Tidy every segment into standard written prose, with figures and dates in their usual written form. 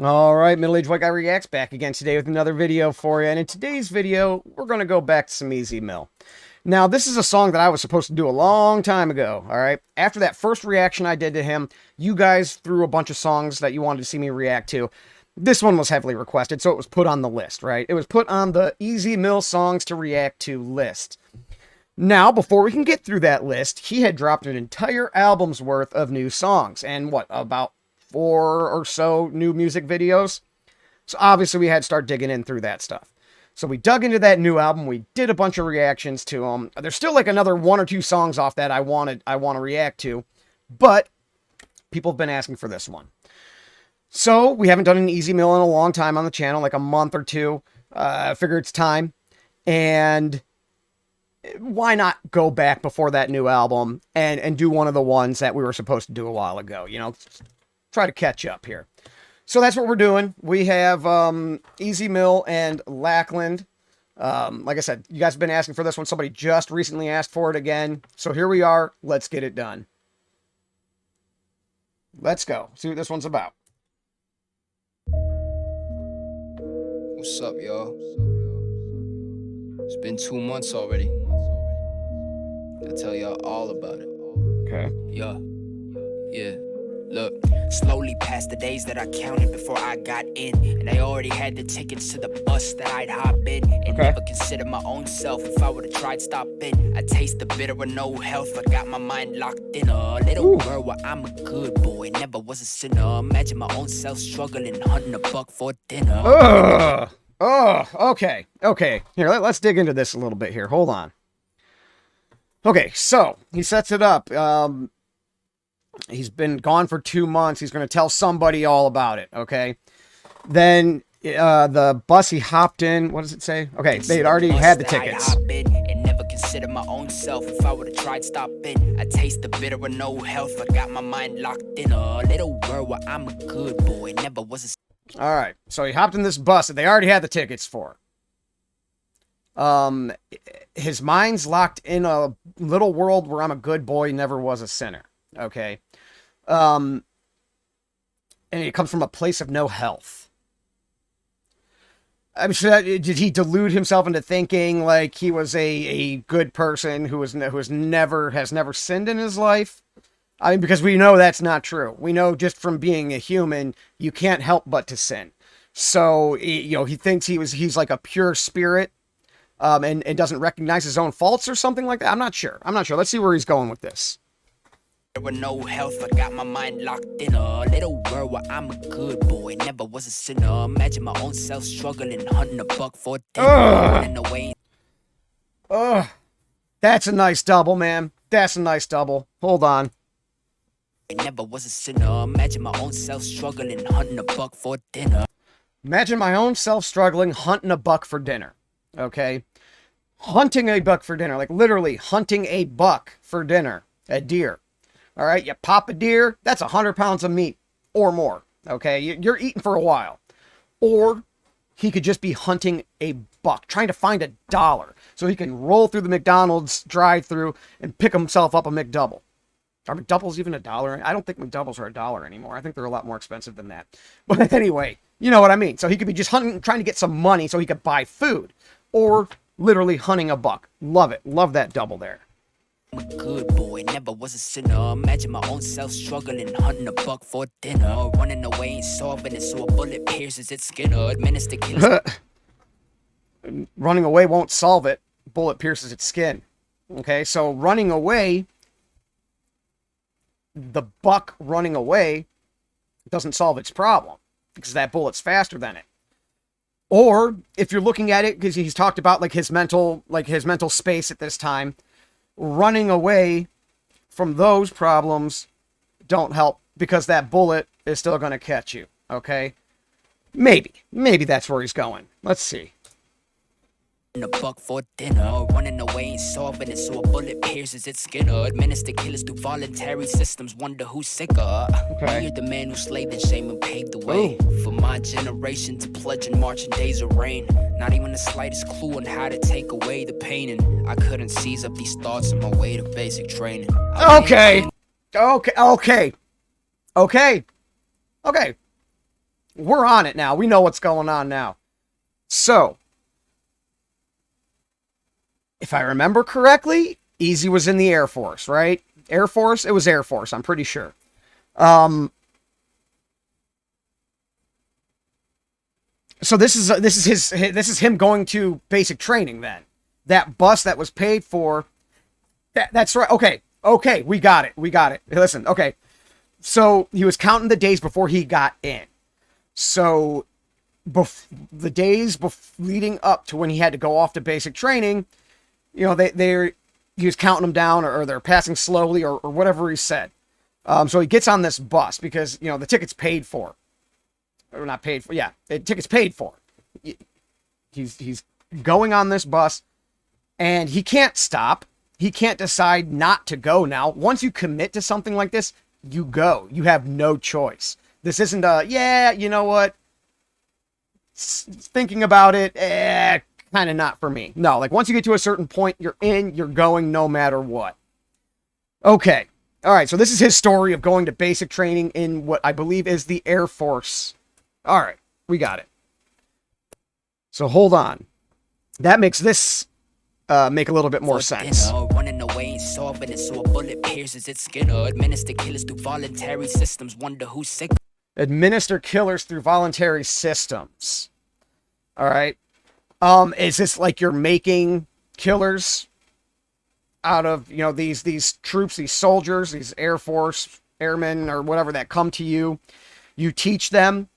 All right, Middle-Aged White Guy Reacts back again today with another video for you. And in today's video, we're going to go back to some Easy Mill. Now, this is a song that I was supposed to do a long time ago, all right? After that first reaction I did to him, you guys threw a bunch of songs that you wanted to see me react to. This one was heavily requested, so it was put on the list, right? It was put on the Easy Mill songs to react to list. Now, before we can get through that list, he had dropped an entire album's worth of new songs. And what, about 4 or so new music videos? So obviously we had to start digging in through that stuff. So we dug into that new album. We did a bunch of reactions to them. There's still like another 1 or 2 songs off that I want to react to. But people have been asking for this one. So we haven't done an Easy Mill in a long time on the channel, like a month or two. I figure it's time. And why not go back before that new album and do one of the ones that we were supposed to do a while ago, you know, try to catch up here. So that's what we're doing. We have Easy Mill and Lackland. Like I said, you guys have been asking for this one. Somebody just recently asked for it again. So here we are. Let's get it done. Let's go. See what this one's about. What's up, y'all? It's been 2 months already. I'll tell y'all all about it. Okay. Yeah. Look, slowly past the days that I counted before I got in, and I already had the tickets to the bus that I'd hop in, and never considered my own self if I would've tried stopping. I taste the bitter with no health, I got my mind locked in a little world where I'm a good boy, never was a sinner. Imagine my own self struggling, hunting a buck for dinner. Okay. Here, let's dig into this a little bit here. Hold on. Okay, so he sets it up. He's been gone for 2 months. He's going to tell somebody all about it, okay? Then the bus he hopped in, what does it say? Okay, they'd already had the tickets. And never considered my own self if I would have tried stopping. I taste the bitter with no health. I got my mind locked in a little world where I'm a good boy, never was a... All right, so he hopped in this bus that they already had the tickets for. His mind's locked in a little world where I'm a good boy, never was a sinner. Okay. And it comes from a place of no health. I'm sure did he delude himself into thinking like he was a good person who has never sinned in his life? I mean, because we know that's not true. We know just from being a human, you can't help but to sin. So, you know, he thinks he's like a pure spirit, and doesn't recognize his own faults or something like that. I'm not sure. Let's see where he's going with this. With no health, I got my mind locked in a little world where I'm a good boy, never was a sinner. Imagine my own self struggling, hunting a buck for dinner, running away. That's a nice double, man. That's a nice double. Hold on. Never was a sinner. Imagine my own self struggling, hunting a buck for dinner. Imagine my own self struggling, hunting a buck for dinner. Okay? Hunting a buck for dinner. Like literally hunting a buck for dinner. A deer. All right? You pop a deer, that's 100 pounds of meat or more. Okay? You're eating for a while. Or he could just be hunting a buck, trying to find a dollar so he can roll through the McDonald's drive-thru and pick himself up a McDouble. Are McDoubles even $1? I don't think McDoubles are $1 anymore. I think they're a lot more expensive than that. But anyway, you know what I mean. So he could be just hunting, trying to get some money so he could buy food. Or literally hunting a buck. Love it. Love that double there. I'm a good boy, never was a sinner. Imagine my own self struggling, hunting a buck for dinner. Running away and solving it so a bullet pierces its skin. Administer killers. Running away won't solve it. Bullet pierces its skin. Okay, so running away... the buck running away doesn't solve its problem because that bullet's faster than it. Or if you're looking at it, because he's talked about like his mental space at this time, running away from those problems don't help because that bullet is still going to catch you. Okay. Maybe that's where he's going. Let's see. A buck for dinner, running away and solving it so a bullet pierces its skin. Administer killers through voluntary systems, wonder who's sicker. Okay. You're the man who slayed the shame and paved the way for my generation to pledge in marching days of rain. Not even the slightest clue on how to take away the pain, and I couldn't seize up these thoughts on my way to basic training. Okay. we're on it now. We know what's going on now. So, if I remember correctly, Easy was in the Air Force, right? Air Force? It was Air Force, I'm pretty sure. So this is him going to basic training then. That bus that was paid for. That's right. Okay, we got it. Listen, okay. So he was counting the days before he got in. So the days leading up to when he had to go off to basic training, you know, he was counting them down, or they're passing slowly, or whatever he said. So he gets on this bus because, you know, the ticket's paid for. Or not paid for. Yeah, the ticket's paid for. He's going on this bus, and he can't stop. He can't decide not to go now. Once you commit to something like this, you go. You have no choice. This isn't yeah, you know what? Thinking about it, kind of not for me. No, like once you get to a certain point, you're in, you're going no matter what. Okay. All right, so this is his story of going to basic training in what I believe is the Air Force. All right, we got it. So hold on. That makes this make a little bit more sense. Running away and solving it so a bullet pierces its skin. Administer killers through voluntary systems. Wonder who's sick. Administer killers through voluntary systems. All right. Is this like you're making killers out of, you know, these troops, these soldiers, these Air Force airmen or whatever that come to you? You teach them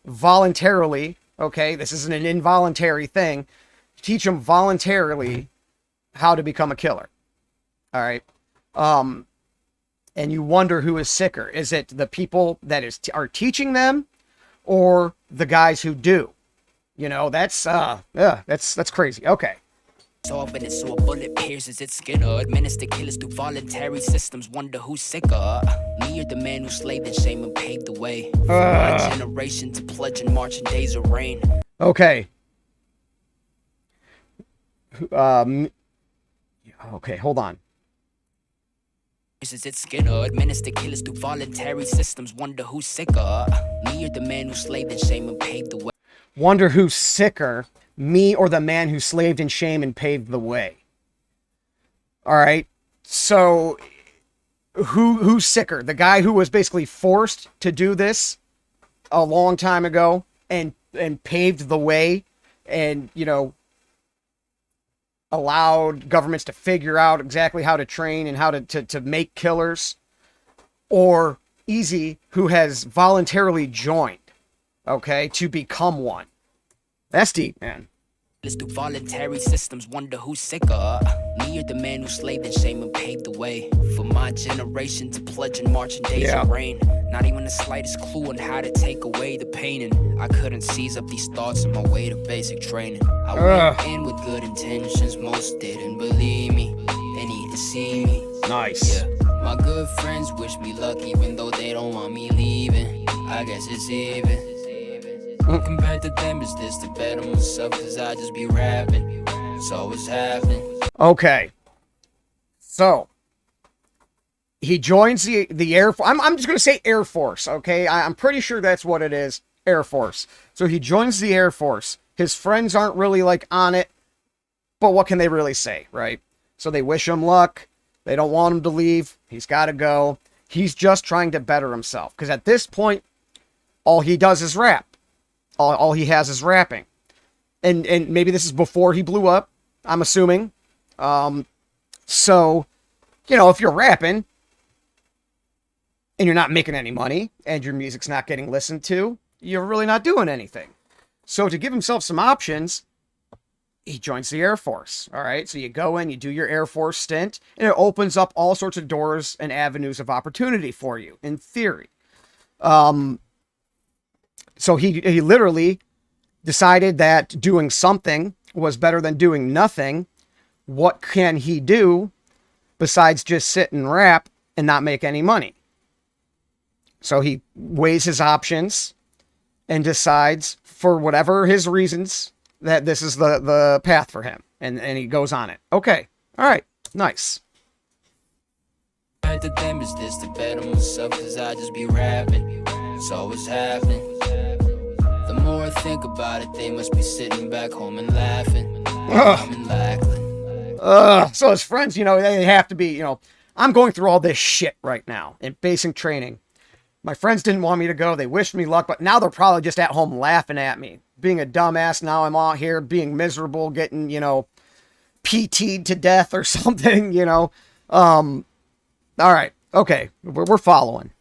voluntarily. Okay, this isn't an involuntary thing. Teach them voluntarily how to become a killer. All right. And you wonder who is sicker. Is it the people that are teaching them, or the guys who do? You know, that's crazy. Okay. Solving it so a bullet pierces its skin. Administer killers through voluntary systems. Wonder who's sicker. Me or the man who slaved in shame and paved the way for my generation to pledge and march in days of rain. Okay. Okay, hold on. Its skin. Administer killers through voluntary systems. Wonder who's sicker. Me or the man who slaved in shame and paved the way. Wonder who's sicker, me or the man who slaved in shame and paved the way. All right. So who's sicker? The guy who was basically forced to do this a long time ago and paved the way, and, you know, allowed governments to figure out exactly how to train and how to make killers, or Easy, who has voluntarily joined, okay, to become one. That's deep, man. Let's do voluntary systems. Wonder who's sicker. Me or the man who slaved in shame and paved the way for my generation to pledge and march in days of rain. Not even the slightest clue on how to take away the pain, and I couldn't seize up these thoughts on my way to basic training. I went in with good intentions. Most didn't believe me. They need to see me. Nice. Yeah. My good friends wish me luck even though they don't want me leaving. I guess it's even. Compared to them, is this the better myself? Cause I just be rapping. So it's happening. Okay. So he joins the Air Force. I'm just going to say Air Force, okay? I'm pretty sure that's what it is. Air Force. So he joins the Air Force. His friends aren't really like on it, but what can they really say, right? So they wish him luck. They don't want him to leave. He's got to go. He's just trying to better himself. Because at this point, all he does is rap. All he has is rapping. And maybe this is before he blew up, I'm assuming. So, you know, if you're rapping and you're not making any money and your music's not getting listened to, you're really not doing anything. So to give himself some options, he joins the Air Force. All right. So you go in, you do your Air Force stint, and it opens up all sorts of doors and avenues of opportunity for you, in theory. So he literally decided that doing something was better than doing nothing. What can he do besides just sit and rap and not make any money? So he weighs his options and decides, for whatever his reasons, that this is the path for him. And he goes on it. Okay. All right. Nice. To them, is this the better myself? Cause I just be rapping. So it's happening. more I think about it, they must be sitting back home and laughing. I'm in Lackland. So his friends, you know, they have to be, you know, I'm going through all this shit right now in basic training. My friends didn't want me to go. They wished me luck, but now they're probably just at home laughing at me. Being a dumbass, now I'm out here being miserable, getting, you know, PT'd to death or something, you know. All right. Okay. We're following.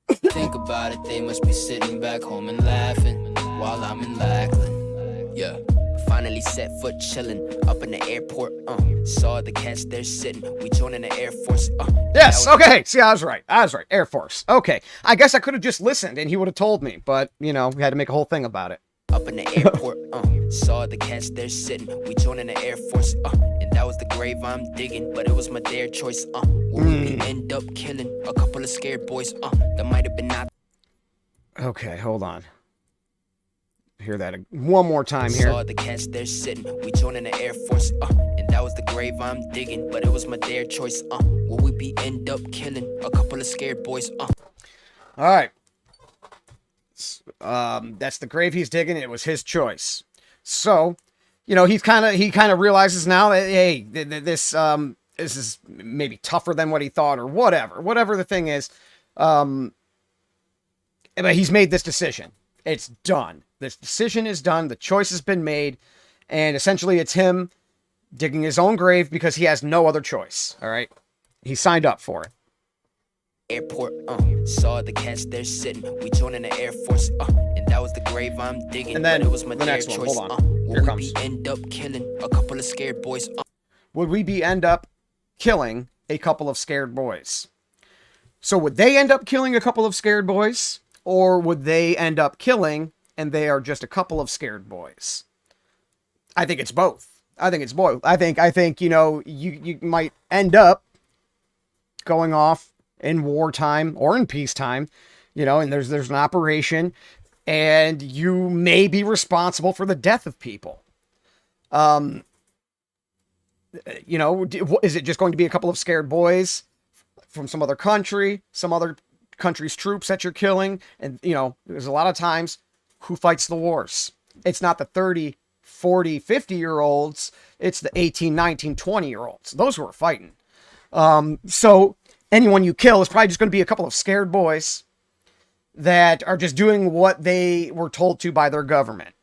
Think about it, they must be sitting back home and laughing while I'm in Lackland. Yeah. Finally set foot chillin' up in the airport. Saw the cats there sitting. We joining the Air Force. Yes. Okay. See, I was right. Air Force. Okay. I guess I could have just listened and he would have told me, but you know, we had to make a whole thing about it. Up in the airport. Saw the cats there sitting. We joining the Air Force. And that was the grave I'm digging, but it was my dare choice. We end up killing a couple of scared boys. That might have been not. Okay. Hold on. Hear that one more time here. Saw the cats there sitting. We joining the Air Force. And that was the grave I'm digging, but it was my dare choice. Will we be end up killing a couple of scared boys? All right. That's the grave he's digging. It was his choice. So, you know, he kind of realizes now that, hey, this is maybe tougher than what he thought or whatever the thing is. But he's made this decision. It's done. This decision is done. The choice has been made. And essentially it's him digging his own grave because he has no other choice. All right. He signed up for it. Airport, saw the cats there sitting. We joining the Air Force, and that was the grave I'm digging. And then but it was my the next choice. One. Hold on. Here comes. We end up killing a couple of scared boys. Would we end up killing a couple of scared boys? So would they end up killing a couple of scared boys, or would they end up killing and they are just a couple of scared boys? I think it's both. I think you know, you might end up going off in wartime or in peacetime, you know, and there's an operation and you may be responsible for the death of people. You know, is it just going to be a couple of scared boys from some other country, some other country's troops that you're killing? And, you know, there's a lot of times who fights the wars. It's not the 30, 40, 50-year-olds. It's the 18, 19, 20-year-olds. Those who are fighting. So anyone you kill is probably just going to be a couple of scared boys that are just doing what they were told to by their government.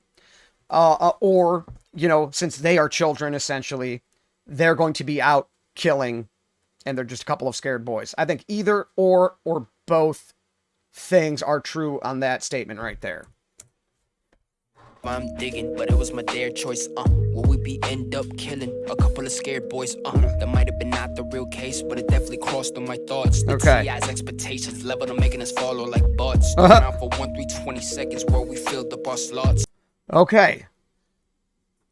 Or, you know, since they are children, essentially, they're going to be out killing and they're just a couple of scared boys. I think either or both things are true on that statement right there. I'm digging, but it was my dare choice. Will we be end up killing a couple of scared boys? That might have been not the real case, but it definitely crossed on my thoughts. The okay. TI's expectations leveled on making us follow like butts. Around for 1, 3, 20 seconds where we filled up our slots. Okay.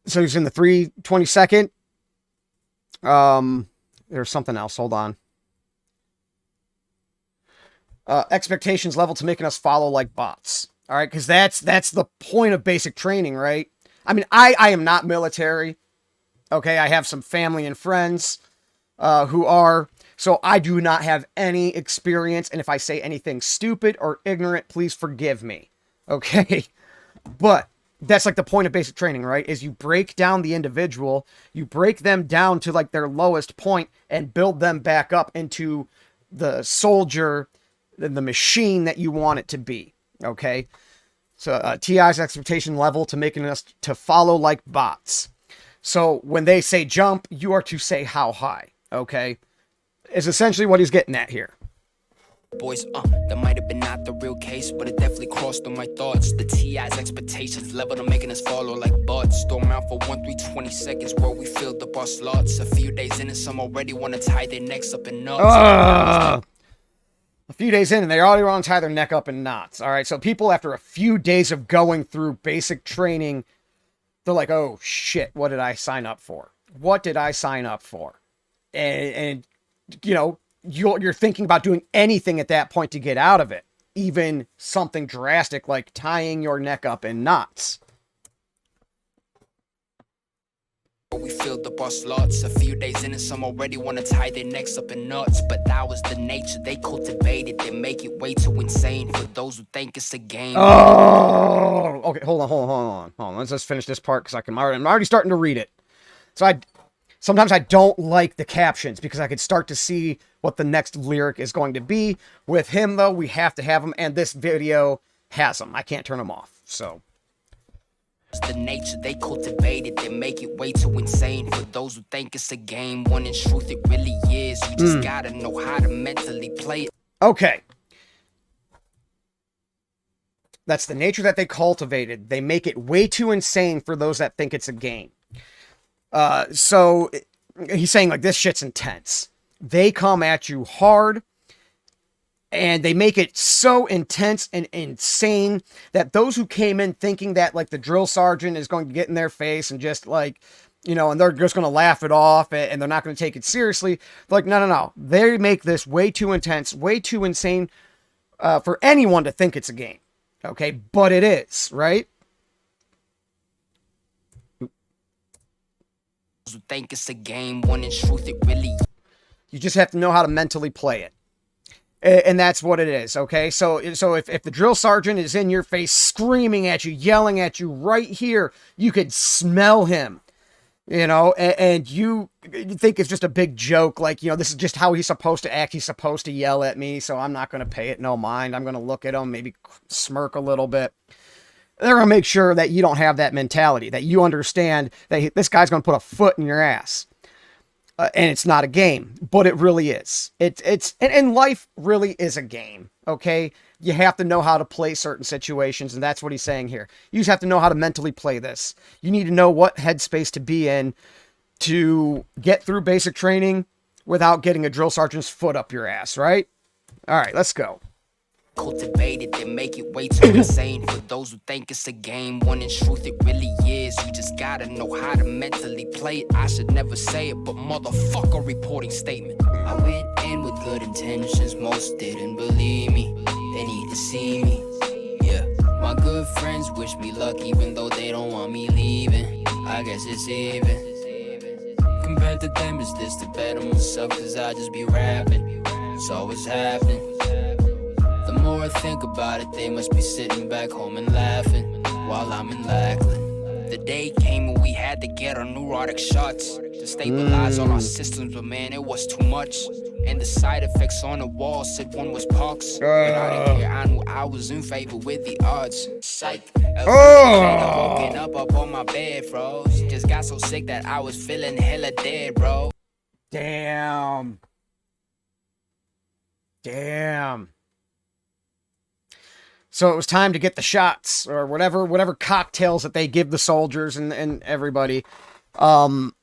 So he's in the 3:20 second. There's something else. Hold on. Expectations level to making us follow like bots. All right, because that's the point of basic training, right? I mean, I am not military. Okay, I have some family and friends who are, so I do not have any experience. And if I say anything stupid or ignorant, please forgive me. Okay, but that's like the point of basic training, right? Is you break down the individual, you break them down to like their lowest point and build them back up into the soldier, the machine that you want it to be. Okay, so TI's expectation level to making us to follow like bots. So when they say jump, you are to say how high. Okay, is essentially what he's getting at here. Boys, that might have been not the real case, but it definitely crossed on my thoughts. The TI's expectations leveled on making us follow like bots. Storm out for 1, 3, 20 seconds where we filled up our slots. A few days in and some already want to tie their necks up in knots. A few days in and they already want to tie their neck up in knots. All right, so people after a few days of going through basic training, they're like, oh shit, what did I sign up for? What did I sign up for? And you know, you're thinking about doing anything at that point to get out of it. Even something drastic like tying your neck up in knots. We filled up our slots. A few days in and some already wanna tie their necks up in knots. But that was the nature they cultivated. They make it way too insane for those who think it's a game. Oh, okay, hold on. Let's just finish this part, because I'm already starting to read it. So sometimes I don't like the captions, because I could start to see what the next lyric is going to be. With him, though, we have to have them, and this video has them. I can't turn them off, so. It's the nature they cultivated. They make it way too insane for those who think it's a game, when in truth it really is. You just gotta know how to mentally play it. Okay. That's the nature that they cultivated. They make it way too insane for those that think it's a game. So he's saying, like, this shit's intense. They come at you hard, and they make it so intense and insane that those who came in thinking that, like, the drill sergeant is going to get in their face and just, like, you know, and they're just going to laugh it off and they're not going to take it seriously. They're like, no. They make this way too intense, way too insane for anyone to think it's a game. Okay, but it is, right? Think it's a game, when in truth it really. You just have to know how to mentally play it. And that's what it is, okay? So if the drill sergeant is in your face, screaming at you, yelling at you right here, you could smell him, you know, and you think it's just a big joke, like, you know, this is just how he's supposed to act. He's supposed to yell at me, so I'm not going to pay it no mind. I'm going to look at him, maybe smirk a little bit. They're going to make sure that you don't have that mentality, that you understand that this guy's going to put a foot in your ass. And it's not a game, but it really is. And life really is a game, okay? You have to know how to play certain situations, and that's what he's saying here. You just have to know how to mentally play this. You need to know what headspace to be in to get through basic training without getting a drill sergeant's foot up your ass, right? All right, let's go. Cultivated, they make it way too insane for those who think it's a game, when in truth it really is. You just gotta know how to mentally play it. I should never say it, but motherfucker, reporting statement. I went in with good intentions, most didn't believe me. They need to see me. Yeah, my good friends wish me luck, even though they don't want me leaving. I guess it's even. Compared to them, is this the better myself? Cause I just be rapping. It's always happening. The more I think about it, they must be sitting back home and laughing while I'm in Lackland. The day came when we had to get our neurotic shots to stabilize all our systems, but man, it was too much. And the side effects on the wall said one was pox. But I didn't care, I knew I was in favor with the odds. Psych. Woken up on my bed, bro. Just got so sick that I was feeling hella dead, bro. Damn. So it was time to get the shots, or whatever cocktails that they give the soldiers and everybody. And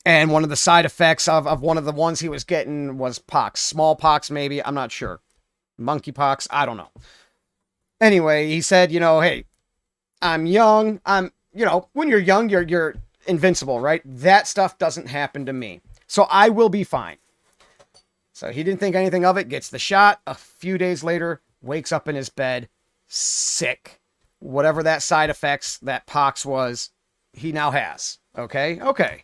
one of the side effects of one of the ones he was getting was pox. Smallpox, maybe. I'm not sure. Monkeypox. I don't know. Anyway, he said, you know, hey, I'm young. You know, when you're young, you're invincible, right? That stuff doesn't happen to me. So I will be fine. So he didn't think anything of it, gets the shot. A few days later, wakes up in his bed, sick. Whatever that side effects, that pox was, he now has. Okay? Okay.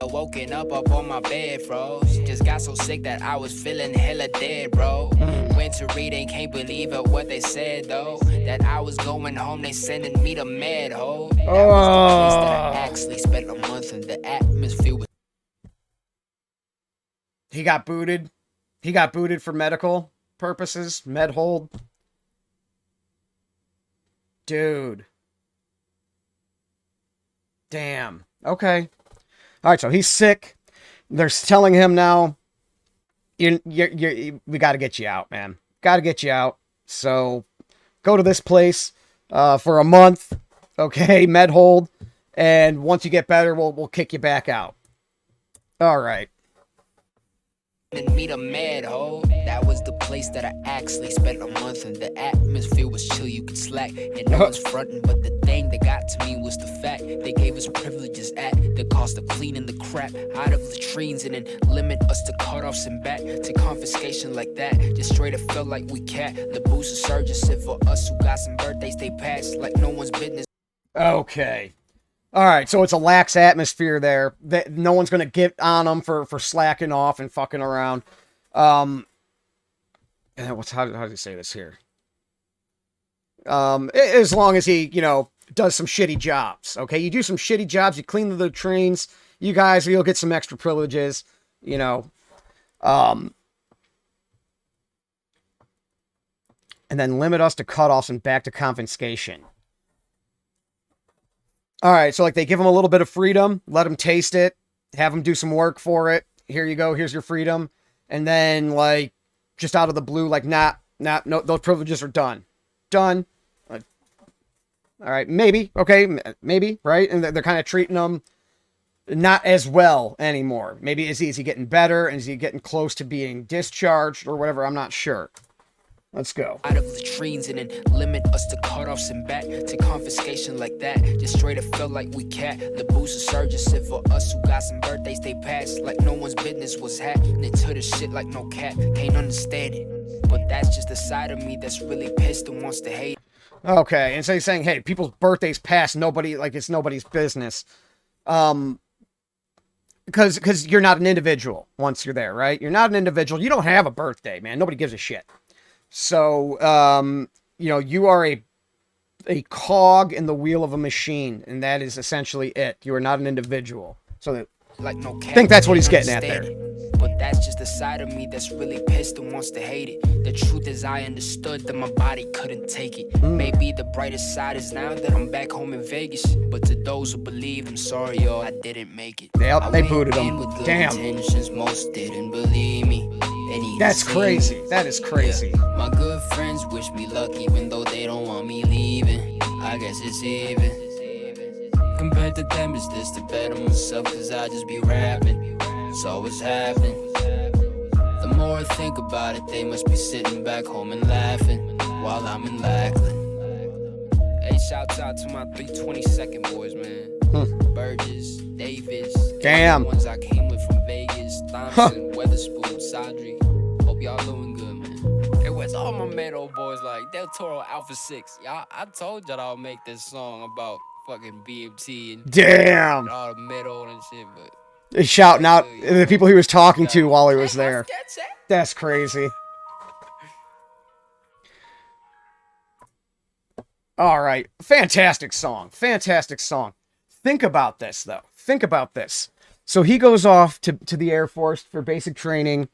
Woken up on my bed, bro. Just got so sick that I was feeling hella dead, bro. Went to read and can't believe it what they said, though. That I was going home, they sending me to med, ho. That was the place that I actually spent a month in. The atmosphere was... He got booted. He got booted for medical purposes. Med hold. Dude. Damn. Okay. All right, so he's sick. They're telling him now, we got to get you out, man. Got to get you out. So go to this place for a month. Okay, med hold. And once you get better, we'll kick you back out. All right. Me to med, ho. That was the place that I actually spent a month in. The atmosphere was chill, you could slack, and no one's fronting. But the thing that got to me was the fact they gave us privileges at the cost of cleaning the crap out of latrines, and then limit us to cutoffs and back to confiscation like that. Just straight up felt like we cat. The booster surges sit for us who got some birthdays they passed like no one's business. Okay. All right, so it's a lax atmosphere there. That no one's going to get on him for slacking off and fucking around. And how do you say this here? As long as he, does some shitty jobs. Okay, you do some shitty jobs, you clean the trains, you'll get some extra privileges. And then limit us to cutoffs and back to confiscation. All right, so like they give him a little bit of freedom, let him taste it, have him do some work for it. Here you go, here's your freedom. And then like just out of the blue, like no, those privileges are done. Done. All right, maybe, okay, maybe, right? And they're kind of treating him not as well anymore. Maybe is he getting better? And is he getting close to being discharged or whatever? I'm not sure. Let's go. Out of latrines and then limit us to cutoffs and back to confiscation like that. Just straight up felt like we cat. The boost of surges sit for us who got some birthdays they passed. Like no one's business was happening to the shit like no cat. Can't understand it. But that's just the side of me that's really pissed and wants to hate. Okay, and so he's saying, hey, people's birthdays pass, it's nobody's business. Because you're not an individual once you're there, right? You're not an individual. You don't have a birthday, man. Nobody gives a shit. So, you are a cog in the wheel of a machine, and that is essentially it. You are not an individual. So like no cat, I think that's what he's getting at there. But that's just the side of me that's really pissed and wants to hate it. The truth is I understood that my body couldn't take it. Maybe the brightest side is now that I'm back home in Vegas. But to those who believe, I'm sorry, y'all, I didn't make it. Yep, they booted him. Damn. Intentions, most didn't believe me. That's crazy. That is crazy. Yeah. My good friends wish me luck even though they don't want me leaving. I guess it's even. Compared to them, is this to better myself? Cause I just be rapping. It's always happening. The more I think about it, they must be sitting back home and laughing while I'm in Lackland. Hey, shouts out to my 322nd boys, man. Burgess, Davis. Damn. The ones I came with from Vegas. Thompson, Weatherspoon, Sadri. Hope y'all doing good, man. Hey, where's all my Meadow boys like Del Toro Alpha 6? Y'all, I told y'all I'll make this song about fucking BMT and damn all the metal and shit, but he's shouting out the people he was talking to while he was there. That's crazy. All right, fantastic song. Think about this though. Think about this. So he goes off to the Air Force for basic training,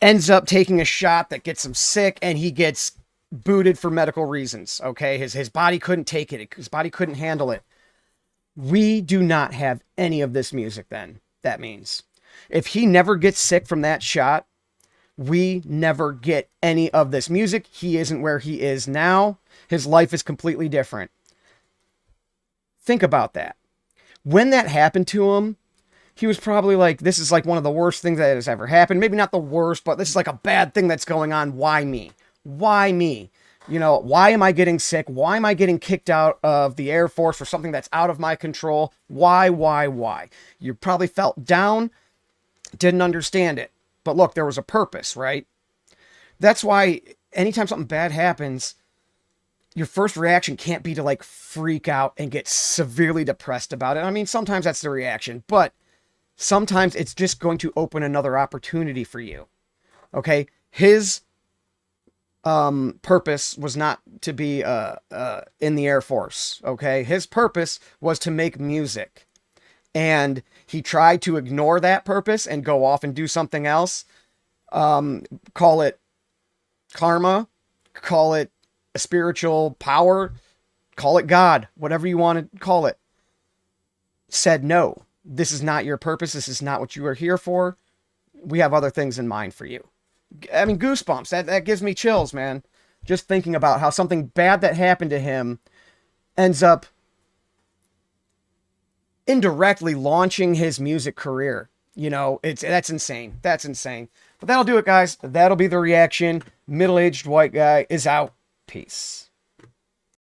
ends up taking a shot that gets him sick, and he gets booted for medical reasons. Okay, his body couldn't take it. His body couldn't handle it. We do not have any of this music then. That means if he never gets sick from that shot, we never get any of this music. He isn't where he is now. His life is completely different. Think about that. When that happened to him, he was probably like, this is like one of the worst things that has ever happened. Maybe not the worst, but this is like a bad thing that's going on. Why me? Why me? Why am I getting sick? Why am I getting kicked out of the Air Force for something that's out of my control? Why? You probably felt down, didn't understand it. But look, there was a purpose, right? That's why anytime something bad happens, your first reaction can't be to like freak out and get severely depressed about it. I mean, sometimes that's the reaction, but sometimes it's just going to open another opportunity for you. Okay? His purpose was not to be in the Air Force. Okay? His purpose was to make music. And he tried to ignore that purpose and go off and do something else. Call it karma, call it a spiritual power, call it God, whatever you want to call it. Said, no, this is not your purpose. This is not what you are here for. We have other things in mind for you. I mean, goosebumps. That gives me chills, man. Just thinking about how something bad that happened to him ends up indirectly launching his music career. That's insane. That's insane. But that'll do it, guys. That'll be the reaction. Middle-aged white guy is out. Peace.